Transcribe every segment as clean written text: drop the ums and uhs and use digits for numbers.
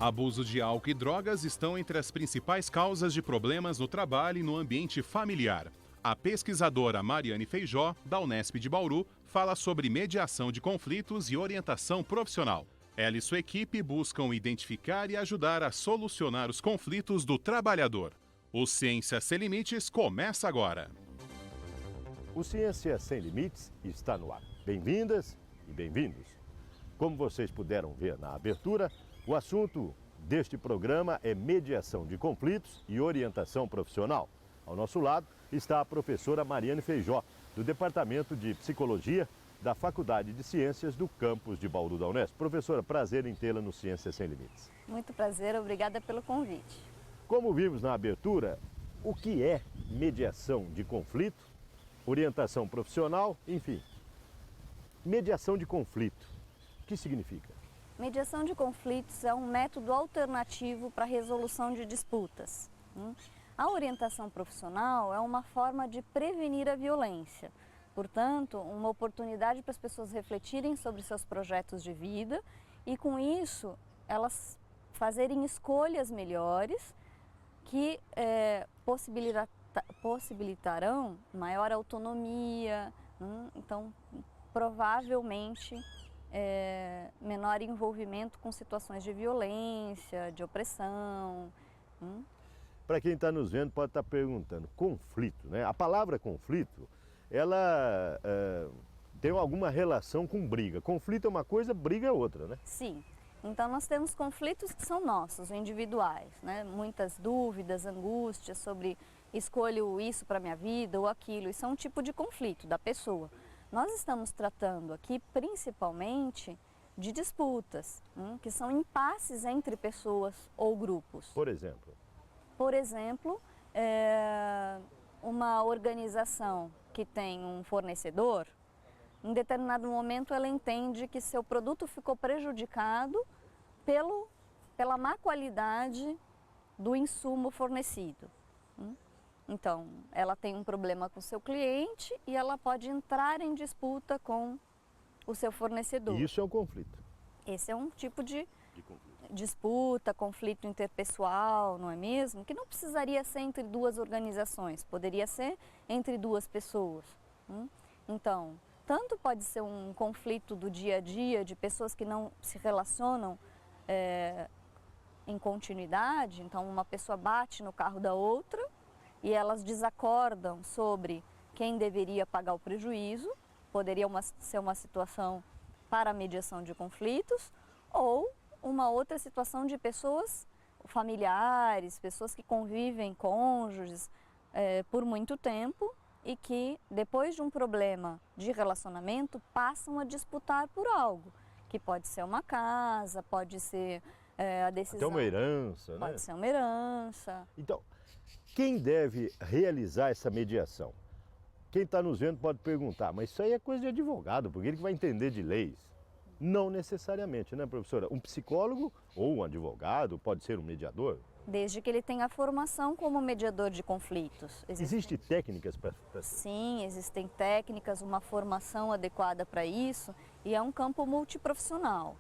Abuso de álcool e drogas estão entre as principais causas de problemas no trabalho e no ambiente familiar. A pesquisadora Mariane Feijó, da Unesp de Bauru, fala sobre mediação de conflitos e orientação profissional. Ela e sua equipe buscam identificar e ajudar a solucionar os conflitos do trabalhador. O Ciência Sem Limites começa agora. O Ciência Sem Limites está no ar. Bem-vindas e bem-vindos. Como vocês puderam ver na abertura, o assunto deste programa é mediação de conflitos e orientação profissional. Ao nosso lado está a professora Mariane Feijó, do Departamento de Psicologia da Faculdade de Ciências do campus de Bauru da Unesp. Professora, prazer em tê-la no Ciência Sem Limites. Muito prazer, obrigada pelo convite. Como vimos na abertura, o que é mediação de conflito, orientação profissional, enfim. Mediação de conflito, o que significa? Mediação de conflitos é um método alternativo para a resolução de disputas. A orientação profissional é uma forma de prevenir a violência. Portanto, uma oportunidade para as pessoas refletirem sobre seus projetos de vida e, com isso, elas fazerem escolhas melhores que possibilitarão maior autonomia, então, provavelmente, menor envolvimento com situações de violência, de opressão. Para quem está nos vendo pode estar perguntando, conflito, né? A palavra conflito, ela tem alguma relação com briga. Conflito é uma coisa, briga é outra, né? Sim. Então nós temos conflitos que são nossos, individuais, né? Muitas dúvidas, angústias sobre escolho isso para minha vida ou aquilo. Isso é um tipo de conflito da pessoa. Nós estamos tratando aqui principalmente de disputas, que são impasses entre pessoas ou grupos. Por exemplo? Por exemplo, uma organização que tem um fornecedor, em determinado momento ela entende que seu produto ficou prejudicado pela má qualidade do insumo fornecido. Então, ela tem um problema com o seu cliente e ela pode entrar em disputa com o seu fornecedor. E isso é um conflito? Esse é um tipo de disputa, conflito interpessoal, não é mesmo? Que não precisaria ser entre duas organizações, poderia ser entre duas pessoas. Então, tanto pode ser um conflito do dia a dia, de pessoas que não se relacionam em continuidade, então uma pessoa bate no carro da outra, e elas desacordam sobre quem deveria pagar o prejuízo, poderia ser uma situação para a mediação de conflitos, ou uma outra situação de pessoas familiares, pessoas que convivem, cônjuges, por muito tempo e que, depois de um problema de relacionamento, passam a disputar por algo, que pode ser uma casa, pode ser a decisão... Até uma herança, né? Pode ser uma herança. Então, quem deve realizar essa mediação? Quem está nos vendo pode perguntar, mas isso aí é coisa de advogado, porque ele que vai entender de leis. Não necessariamente, né, professora? Um psicólogo ou um advogado pode ser um mediador? Desde que ele tenha formação como mediador de conflitos. Existem técnicas para... Sim, existem técnicas, uma formação adequada para isso e é um campo multiprofissional.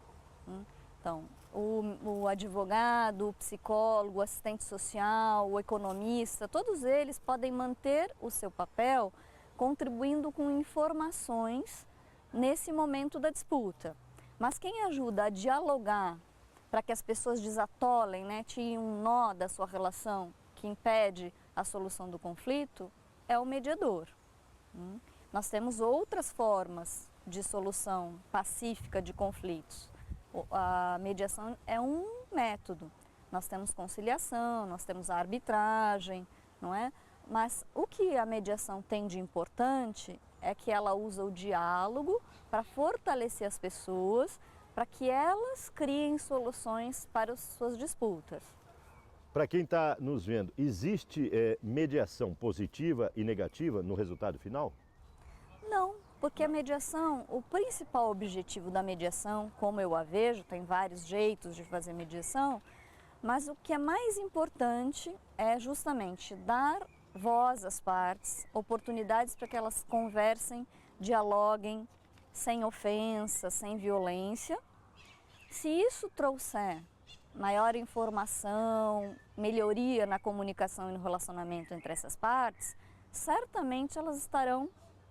Então, o advogado, o psicólogo, o assistente social, o economista, todos eles podem manter o seu papel contribuindo com informações nesse momento da disputa. Mas quem ajuda a dialogar para que as pessoas desatolem, né, tirem um nó da sua relação que impede a solução do conflito, é o mediador. Nós temos outras formas de solução pacífica de conflitos. A mediação é um método. Nós temos conciliação, nós temos a arbitragem, não é? Mas o que a mediação tem de importante é que ela usa o diálogo para fortalecer as pessoas, para que elas criem soluções para as suas disputas. Para quem está nos vendo, existe mediação positiva e negativa no resultado final? Não, Porque a mediação, o principal objetivo da mediação, como eu a vejo, tem vários jeitos de fazer mediação, mas o que é mais importante é justamente dar voz às partes, oportunidades para que elas conversem, dialoguem, sem ofensa, sem violência. Se isso trouxer maior informação, melhoria na comunicação e no relacionamento entre essas partes, certamente elas estarão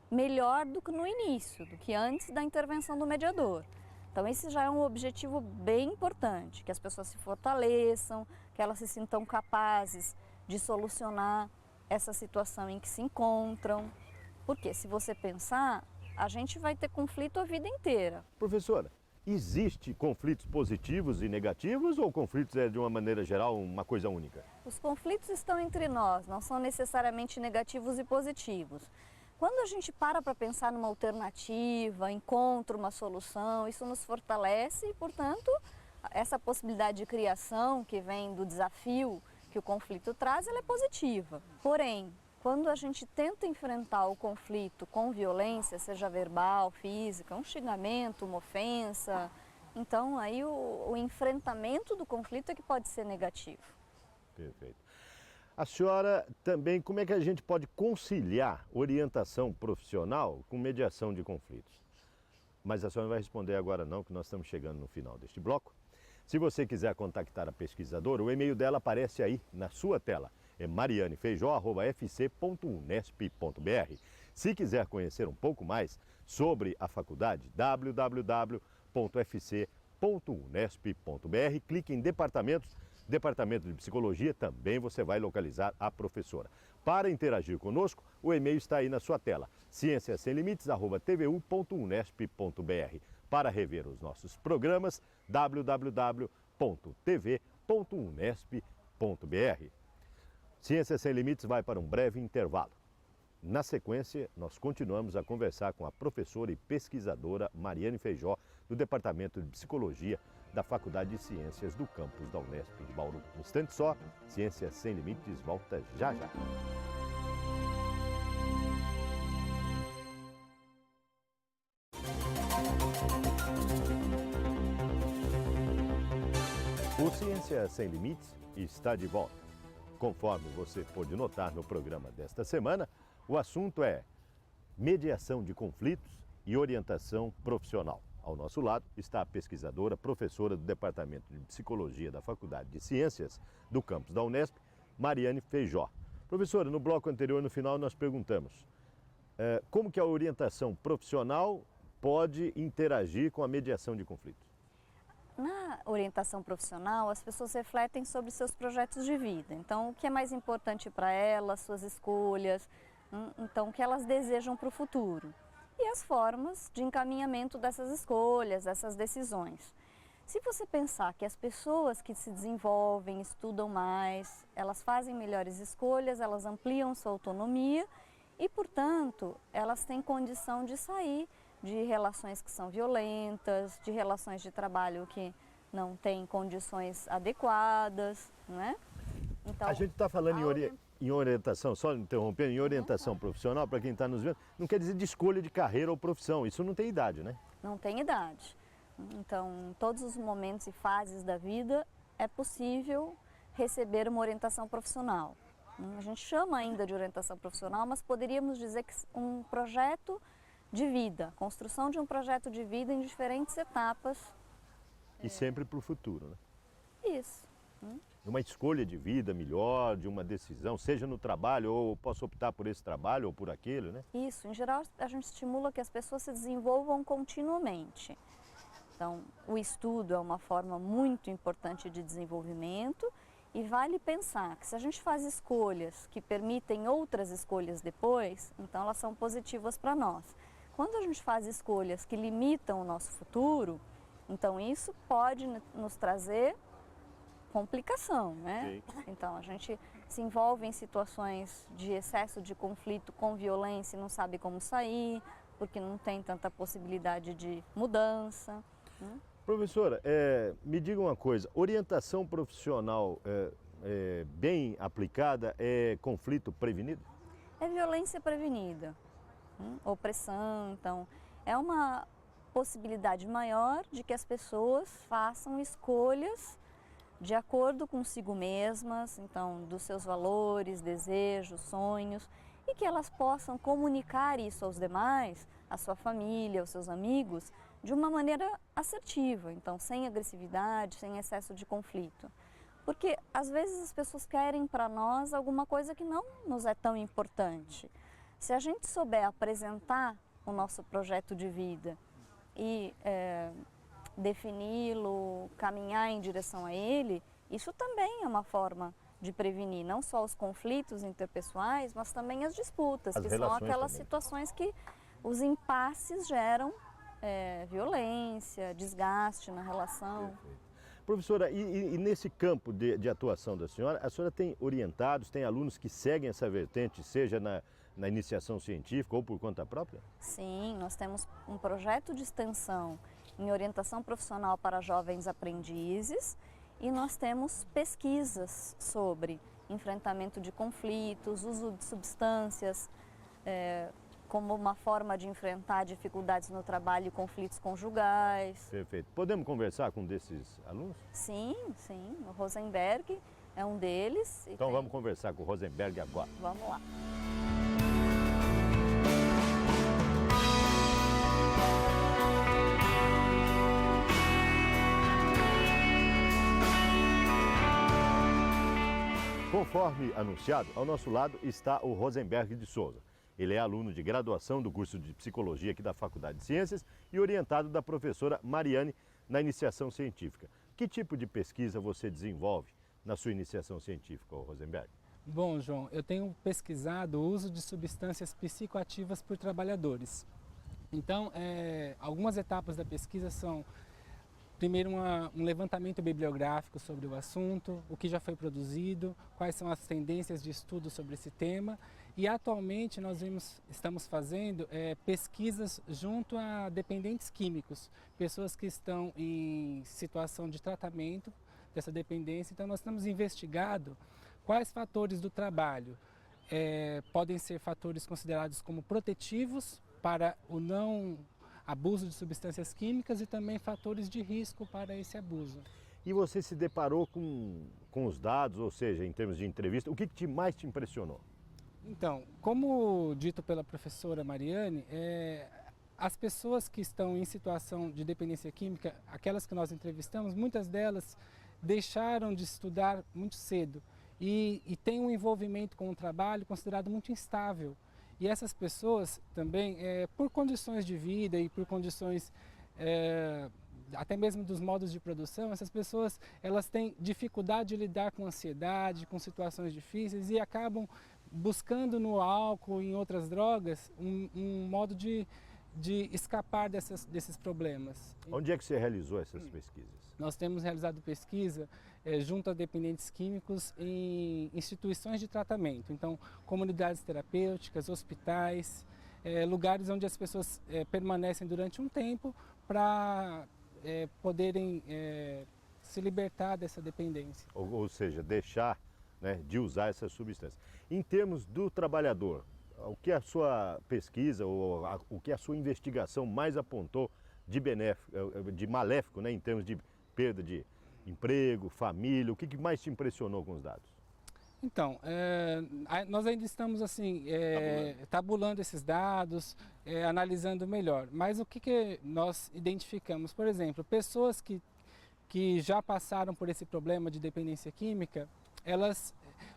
melhor do que no início, do que antes da intervenção do mediador. Então esse já é um objetivo bem importante, que as pessoas se fortaleçam, que elas se sintam capazes de solucionar essa situação em que se encontram. Porque se você pensar, a gente vai ter conflito a vida inteira. Professora, existe conflitos positivos e negativos ou conflitos é, de uma maneira geral, uma coisa única? Os conflitos estão entre nós, não são necessariamente negativos e positivos. Quando a gente para pensar numa alternativa, encontra uma solução, isso nos fortalece e, portanto, essa possibilidade de criação que vem do desafio que o conflito traz, ela é positiva. Porém, quando a gente tenta enfrentar o conflito com violência, seja verbal, física, um xingamento, uma ofensa, então aí o enfrentamento do conflito é que pode ser negativo. Perfeito. A senhora também, como é que a gente pode conciliar orientação profissional com mediação de conflitos? Mas a senhora não vai responder agora não, que nós estamos chegando no final deste bloco. Se você quiser contactar a pesquisadora, o e-mail dela aparece aí na sua tela. É marianefeijó@fc.unesp.br. Se quiser conhecer um pouco mais sobre a faculdade, www.fc.unesp.br, clique em departamentos. Departamento de Psicologia, também você vai localizar a professora. Para interagir conosco, o e-mail está aí na sua tela, cienciasemlimites@tvu.unesp.br. Para rever os nossos programas, www.tv.unesp.br. Ciência Sem Limites vai para um breve intervalo. Na sequência, nós continuamos a conversar com a professora e pesquisadora Mariane Feijó, do Departamento de Psicologia da Faculdade de Ciências do campus da Unesp de Bauru. Um instante só, Ciência Sem Limites volta já já. O Ciência Sem Limites está de volta. Conforme você pôde notar no programa desta semana, o assunto é mediação de conflitos e orientação profissional. Ao nosso lado está a pesquisadora, professora do Departamento de Psicologia da Faculdade de Ciências do campus da Unesp, Mariane Feijó. Professora, no bloco anterior, no final, nós perguntamos como que a orientação profissional pode interagir com a mediação de conflitos? Na orientação profissional, as pessoas refletem sobre seus projetos de vida. Então, o que é mais importante para elas, suas escolhas, então, o que elas desejam para o futuro. E as formas de encaminhamento dessas escolhas, dessas decisões. Se você pensar que as pessoas que se desenvolvem, estudam mais, elas fazem melhores escolhas, elas ampliam sua autonomia e, portanto, elas têm condição de sair de relações que são violentas, de relações de trabalho que não têm condições adequadas, né? Então, a gente está falando em orientação, só interrompendo, em orientação profissional, para quem está nos vendo, não quer dizer de escolha de carreira ou profissão, isso não tem idade, né? Não tem idade. Então, em todos os momentos e fases da vida, é possível receber uma orientação profissional. A gente chama ainda de orientação profissional, mas poderíamos dizer que um projeto de vida, construção de um projeto de vida em diferentes etapas. E sempre para o futuro, né? Isso. Uma escolha de vida melhor, de uma decisão, seja no trabalho, ou posso optar por esse trabalho ou por aquele, né? Isso, em geral a gente estimula que as pessoas se desenvolvam continuamente. Então, o estudo é uma forma muito importante de desenvolvimento e vale pensar que se a gente faz escolhas que permitem outras escolhas depois, então elas são positivas para nós. Quando a gente faz escolhas que limitam o nosso futuro, então isso pode nos trazer complicação, né? Sim. Então a gente se envolve em situações de excesso de conflito com violência e não sabe como sair, porque não tem tanta possibilidade de mudança. Professora, me diga uma coisa, orientação profissional bem aplicada é conflito prevenido? É violência prevenida. opressão. Então, é uma possibilidade maior de que as pessoas façam escolhas de acordo consigo mesmas, então, dos seus valores, desejos, sonhos, e que elas possam comunicar isso aos demais, à sua família, aos seus amigos, de uma maneira assertiva, então, sem agressividade, sem excesso de conflito. Porque, às vezes, as pessoas querem para nós alguma coisa que não nos é tão importante. Se a gente souber apresentar o nosso projeto de vida e defini-lo, caminhar em direção a ele, isso também é uma forma de prevenir não só os conflitos interpessoais, mas também as disputas, que são aquelas situações que os impasses geram violência, desgaste na relação. Perfeito. Professora, e nesse campo de atuação da senhora, a senhora tem orientados, tem alunos que seguem essa vertente, seja na iniciação científica ou por conta própria? Sim, nós temos um projeto de extensão em orientação profissional para jovens aprendizes e nós temos pesquisas sobre enfrentamento de conflitos, uso de substâncias como uma forma de enfrentar dificuldades no trabalho e conflitos conjugais. Perfeito. Podemos conversar com um desses alunos? Sim, sim. O Rosenberg é um deles. Então vamos conversar com o Rosenberg agora. Vamos lá. Conforme anunciado, ao nosso lado está o Rosenberg de Souza. Ele é aluno de graduação do curso de Psicologia aqui da Faculdade de Ciências e orientado da professora Mariane na iniciação científica. Que tipo de pesquisa você desenvolve na sua iniciação científica, Rosenberg? Bom, João, eu tenho pesquisado o uso de substâncias psicoativas por trabalhadores. Então, algumas etapas da pesquisa são, primeiro, um levantamento bibliográfico sobre o assunto, o que já foi produzido, quais são as tendências de estudo sobre esse tema. E atualmente nós estamos fazendo pesquisas junto a dependentes químicos, pessoas que estão em situação de tratamento dessa dependência. Então nós estamos investigando quais fatores do trabalho podem ser fatores considerados como protetivos para o não abuso de substâncias químicas e também fatores de risco para esse abuso. E você se deparou com os dados, ou seja, em termos de entrevista, o que mais te impressionou? Então, como dito pela professora Mariane, as pessoas que estão em situação de dependência química, aquelas que nós entrevistamos, muitas delas deixaram de estudar muito cedo e têm um envolvimento com o trabalho considerado muito instável. E essas pessoas também, por condições de vida e por condições até mesmo dos modos de produção, essas pessoas elas têm dificuldade de lidar com ansiedade, com situações difíceis e acabam buscando no álcool e em outras drogas um modo de escapar desses problemas. Onde é que você realizou essas pesquisas? Nós temos realizado pesquisa junto a dependentes químicos em instituições de tratamento, então comunidades terapêuticas, hospitais, lugares onde as pessoas permanecem durante um tempo para poderem se libertar dessa dependência. Ou seja, deixar de usar essas substâncias. Em termos do trabalhador, o que a sua pesquisa ou o que a sua investigação mais apontou de maléfico, em termos de perda de emprego, família, o que mais te impressionou com os dados? Então, nós ainda estamos assim, tabulando esses dados, analisando melhor. Mas o que nós identificamos? Por exemplo, pessoas que já passaram por esse problema de dependência química, elas,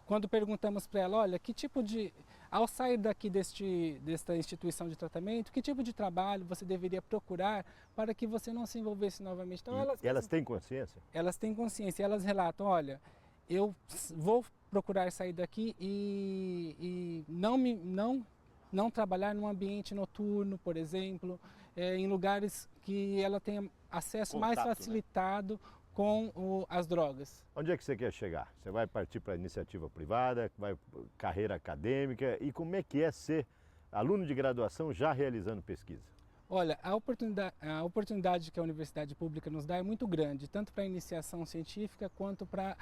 quando perguntamos para ela, olha, que tipo de, ao sair daqui desta instituição de tratamento, que tipo de trabalho você deveria procurar para que você não se envolvesse novamente? Então, elas têm consciência? Elas têm consciência, elas relatam, olha, eu vou procurar sair daqui e não trabalhar num ambiente noturno, por exemplo, em lugares que ela tenha acesso mais facilitado com as drogas. Onde é que você quer chegar? Você vai partir para a iniciativa privada, vai carreira acadêmica, e como é que é ser aluno de graduação já realizando pesquisa? Olha, a oportunidade que a universidade pública nos dá é muito grande, tanto para iniciação científica quanto para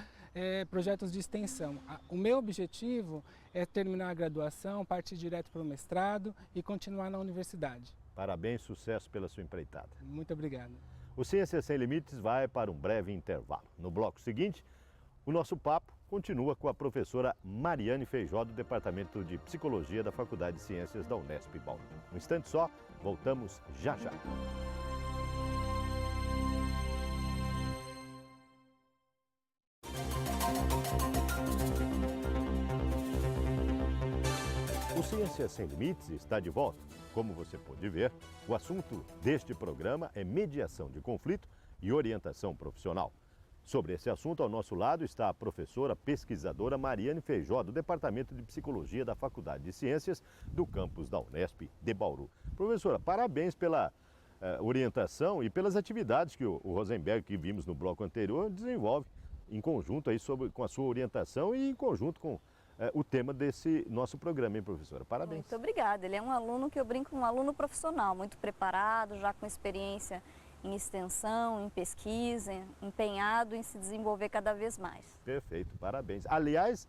projetos de extensão. O meu objetivo é terminar a graduação, partir direto para o mestrado e continuar na universidade. Parabéns, sucesso pela sua empreitada. Muito obrigado. O Ciências Sem Limites vai para um breve intervalo. No bloco seguinte, o nosso papo continua com a professora Mariane Feijó, do Departamento de Psicologia da Faculdade de Ciências da Unesp Bauru. Um instante só, voltamos já já. O Ciências Sem Limites está de volta. Como você pode ver, o assunto deste programa é mediação de conflito e orientação profissional. Sobre esse assunto, ao nosso lado está a professora pesquisadora Mariane Feijó, do Departamento de Psicologia da Faculdade de Ciências do campus da Unesp de Bauru. Professora, parabéns pela orientação e pelas atividades que o Rosenberg, que vimos no bloco anterior, desenvolve em conjunto aí com a sua orientação e em conjunto com o tema desse nosso programa, hein, professora? Parabéns. Muito obrigada. Ele é um aluno que eu brinco, um aluno profissional, muito preparado, já com experiência em extensão, em pesquisa, empenhado em se desenvolver cada vez mais. Perfeito, parabéns. Aliás,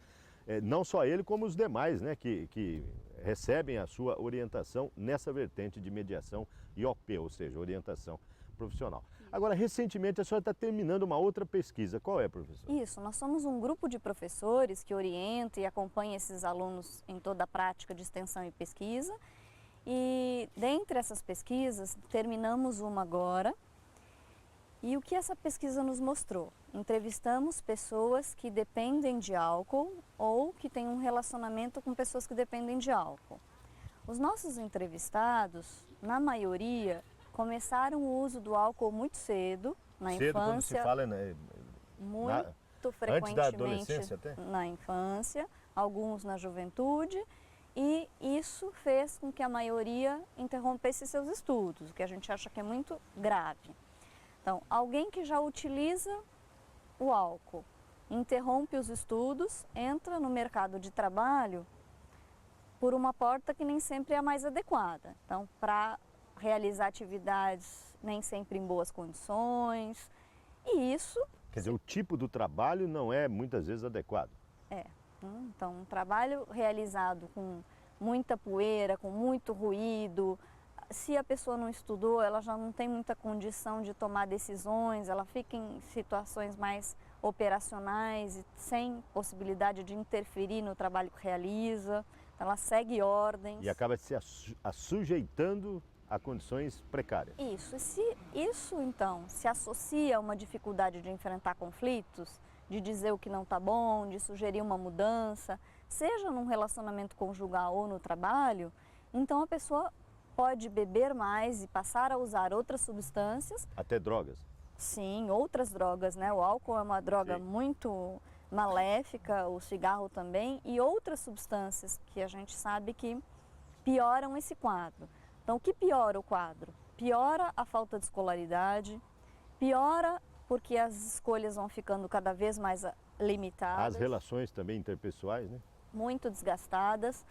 não só ele, como os demais, né, que recebem a sua orientação nessa vertente de mediação IOP, ou seja, orientação profissional. Agora, recentemente, a senhora está terminando uma outra pesquisa. Qual é, professora? Isso, nós somos um grupo de professores que orienta e acompanha esses alunos em toda a prática de extensão e pesquisa. E dentre essas pesquisas, terminamos uma agora. E o que essa pesquisa nos mostrou? Entrevistamos pessoas que dependem de álcool ou que têm um relacionamento com pessoas que dependem de álcool. Os nossos entrevistados, na maioria, começaram o uso do álcool muito cedo, na infância. Cedo, quando se fala, né? Muito frequentemente antes da adolescência até? Na infância, alguns na juventude. E isso fez com que a maioria interrompesse seus estudos, o que a gente acha que é muito grave. Então, alguém que já utiliza o álcool, interrompe os estudos, entra no mercado de trabalho por uma porta que nem sempre é a mais adequada. Então, para realizar atividades nem sempre em boas condições, e isso... Quer dizer, o tipo do trabalho não é muitas vezes adequado. Então, um trabalho realizado com muita poeira, com muito ruído, se a pessoa não estudou, ela já não tem muita condição de tomar decisões, ela fica em situações mais operacionais e sem possibilidade de interferir no trabalho que realiza, ela segue ordens. E acaba se sujeitando a condições precárias. Isso, e se isso então se associa a uma dificuldade de enfrentar conflitos, de dizer o que não está bom, de sugerir uma mudança, seja num relacionamento conjugal ou no trabalho, então a pessoa pode beber mais e passar a usar outras substâncias. Até drogas? Sim, outras drogas, né? O álcool é uma droga muito maléfica, o cigarro também, e outras substâncias que a gente sabe que pioram esse quadro. Então, o que piora o quadro? Piora a falta de escolaridade, piora porque as escolhas vão ficando cada vez mais limitadas. As relações também interpessoais, né? Muito desgastadas.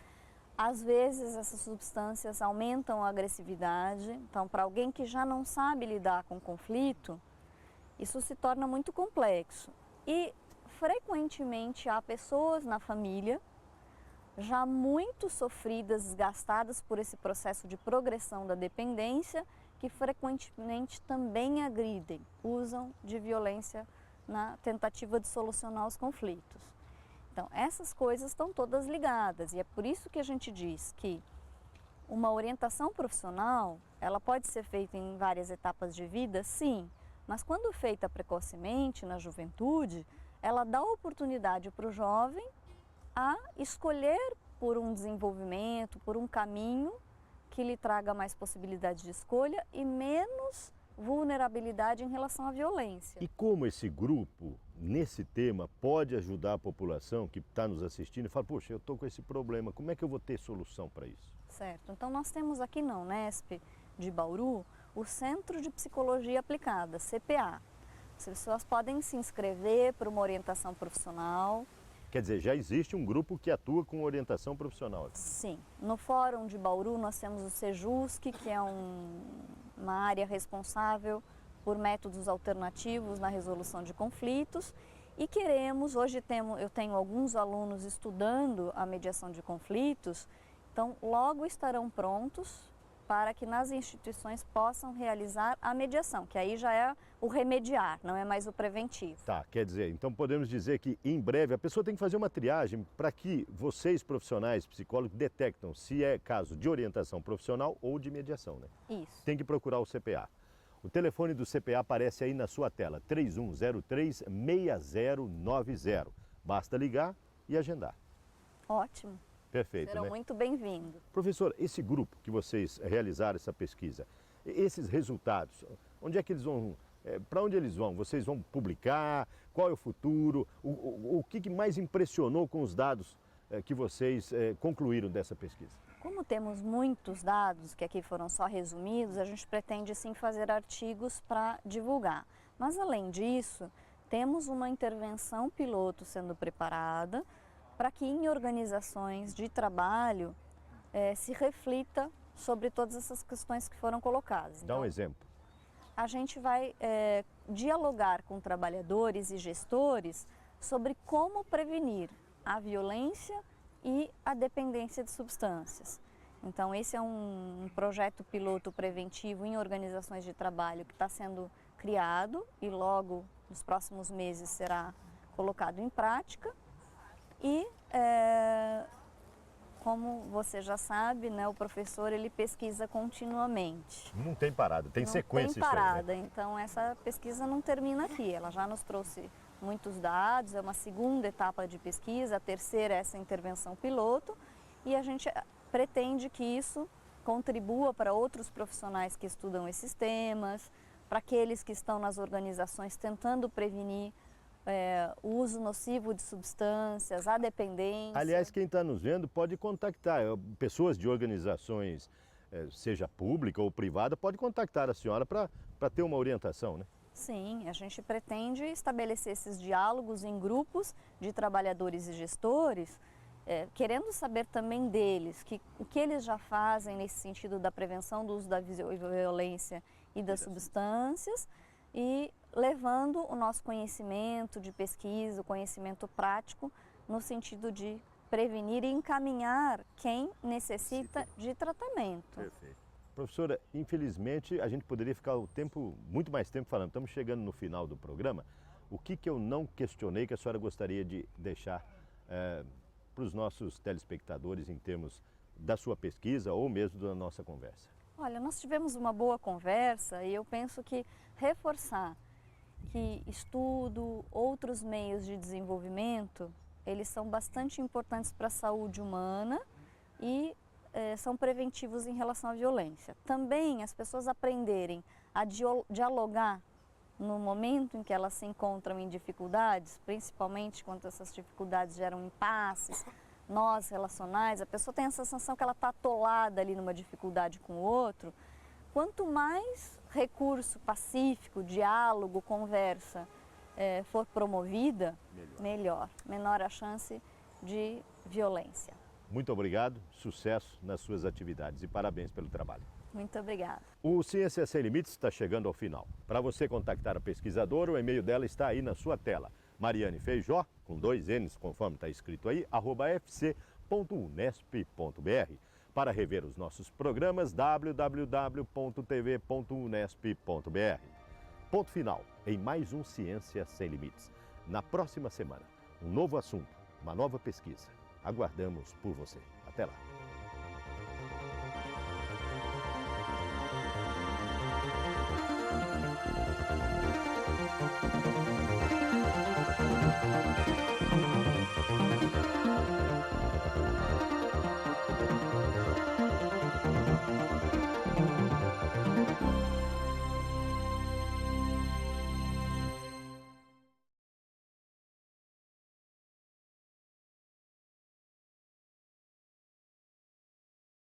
Às vezes, essas substâncias aumentam a agressividade. Então, para alguém que já não sabe lidar com conflito, isso se torna muito complexo. E, frequentemente, há pessoas na família já muito sofridas, desgastadas por esse processo de progressão da dependência, que frequentemente também agridem, usam de violência na tentativa de solucionar os conflitos. Então, essas coisas estão todas ligadas e é por isso que a gente diz que uma orientação profissional, ela pode ser feita em várias etapas de vida, sim, mas quando feita precocemente, na juventude, ela dá oportunidade para o jovem a escolher por um desenvolvimento, por um caminho que lhe traga mais possibilidade de escolha e menos vulnerabilidade em relação à violência. E como esse grupo, nesse tema, pode ajudar a população que está nos assistindo e fala, poxa, eu estou com esse problema, como é que eu vou ter solução para isso? Certo, então nós temos aqui na Unesp de Bauru o Centro de Psicologia Aplicada, CPA. As pessoas podem se inscrever para uma orientação profissional. Quer dizer, já existe um grupo que atua com orientação profissional. Sim. No Fórum de Bauru nós temos o Sejusc, que é uma área responsável por métodos alternativos na resolução de conflitos. E queremos, hoje eu tenho alguns alunos estudando a mediação de conflitos, então logo estarão prontos para que nas instituições possam realizar a mediação, que aí já é o remediar, não é mais o preventivo. Tá, quer dizer, então podemos dizer que em breve a pessoa tem que fazer uma triagem para que vocês, profissionais, psicólogos, detectam se é caso de orientação profissional ou de mediação, né? Isso. Tem que procurar o CPA. O telefone do CPA aparece aí na sua tela, 3103-6090. Basta ligar e agendar. Ótimo. Perfeito, Serão né? muito bem-vindos. Professor, esse grupo que vocês realizaram essa pesquisa, esses resultados, onde é que eles vão, para onde eles vão? Vocês vão publicar? Qual é o futuro? O que mais impressionou com os dados que vocês concluíram dessa pesquisa? Como temos muitos dados, que aqui foram só resumidos, a gente pretende sim fazer artigos para divulgar. Mas além disso, temos uma intervenção piloto sendo preparada para que em organizações de trabalho se reflita sobre todas essas questões que foram colocadas. Dá um exemplo. A gente vai dialogar com trabalhadores e gestores sobre como prevenir a violência e a dependência de substâncias. Então esse é um projeto piloto preventivo em organizações de trabalho que está sendo criado e logo nos próximos meses será colocado em prática. E, como você já sabe, né, o professor ele pesquisa continuamente. Não tem parada, tem sequência. Não tem parada, isso aí, né? Então essa pesquisa não termina aqui, ela já nos trouxe muitos dados, é uma segunda etapa de pesquisa, a terceira é essa intervenção piloto, e a gente pretende que isso contribua para outros profissionais que estudam esses temas, para aqueles que estão nas organizações tentando prevenir o uso nocivo de substâncias, a dependência. Aliás, quem está nos vendo pode contactar pessoas de organizações, seja pública ou privada, pode contactar a senhora para ter uma orientação, né? Sim, a gente pretende estabelecer esses diálogos em grupos de trabalhadores e gestores, querendo saber também deles, o que eles já fazem nesse sentido da prevenção do uso da violência e das substâncias, e levando o nosso conhecimento de pesquisa, o conhecimento prático, no sentido de prevenir e encaminhar quem necessita de tratamento. Perfeito. Professora, infelizmente a gente poderia ficar muito mais tempo falando. Estamos chegando no final do programa. O que eu não questionei que a senhora gostaria de deixar para os nossos telespectadores em termos da sua pesquisa ou mesmo da nossa conversa? Olha, nós tivemos uma boa conversa e eu penso que reforçar que estudo, outros meios de desenvolvimento, eles são bastante importantes para a saúde humana e são preventivos em relação à violência. Também as pessoas aprenderem a dialogar no momento em que elas se encontram em dificuldades, principalmente quando essas dificuldades geram impasses, nós relacionais, a pessoa tem a sensação que ela está atolada ali numa dificuldade com o outro. Quanto mais recurso pacífico, diálogo, conversa for promovida, melhor. Menor a chance de violência. Muito obrigado, sucesso nas suas atividades e parabéns pelo trabalho. Muito obrigada. O Ciência Sem Limites está chegando ao final. Para você contactar a pesquisadora, o e-mail dela está aí na sua tela. Mariane Feijó, com 2 N's, conforme está escrito aí, @fc.unesp.br. Para rever os nossos programas, www.tv.unesp.br. Ponto final em mais um Ciência Sem Limites. Na próxima semana, um novo assunto, uma nova pesquisa. Aguardamos por você. Até lá.